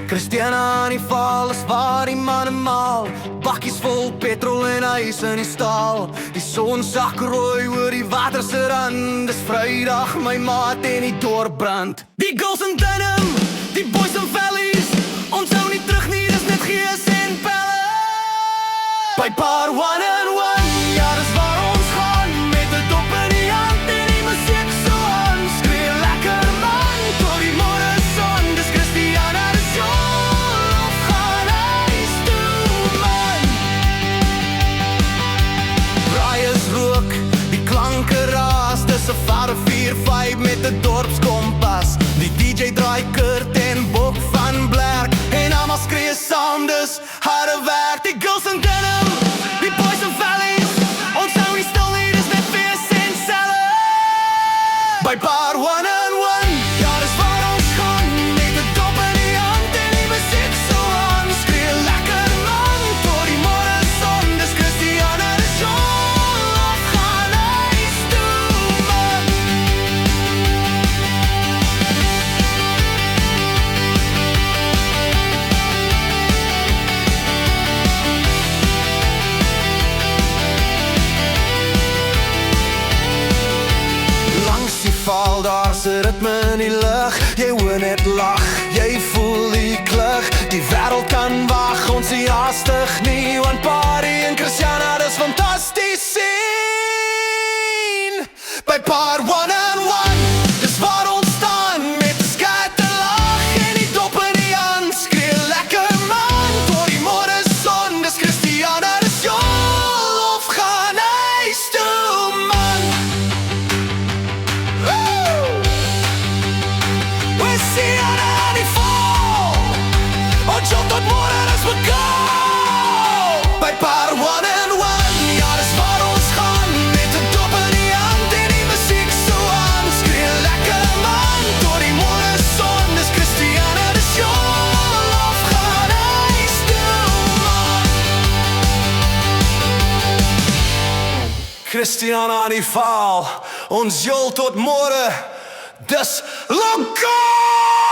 Christiana aan die val is waar die manne maal. Bakkies vol petrol en ys in die staal. Die son sak rooi oor die water se rand. Dis Vrydag, my maat en die dorp brand. Die girls in denim, die boys in valleys. Ons hou nie terug nie, dis net gees en pelle. By Bar 1-1, ja dis waar ons gaan. Met 'n dop in die hand en die musiek so aan. Skree lekker man, tot die môre son. Dis Christiana, dis jol of gaan huis toe man. Braai is rook, die klanke raas. Dis 'n vare 4-5 met 'n dorpskompas. Die DJ draai Kurt en Bob van Blerk. En almal skree saam, dis harde werk. Die girls in denim, die boys in valleys. Ons hou nie stil nie, dis net fees en selle. By Bar 1-1, ja dis waar ons gaan. Met 'n dop in die hand en die musiek so aan. Skree lekker man, tot die môre son. Dis Christiana, dis jol of gaan huis toe man. Langs die val, daar se ritme in die lug. Jy hoor net lag, jy voel die klug. Die wêreld kan wag, ons is haastig nie. Want party en Christiana, dis fantasties sien. By Bar 1-1, dis waar ons staan. Met 'n skat te lag en die dop in die hand. Skree lekker man, tot die môre son. Dis Christiana, dis jol of gaan huis toe man. We sien aan die val. Ons jol tot môre as we go. By Bar 1-1, ja dis waar ons gaan. Met 'n dop in die hand en die musiek so aan. Skree lekker man, tot die môre son. Dis Christiana, dis jol of gaan huis toe man. Christiana aan die val, ons jol tot môre. Dis lokaal.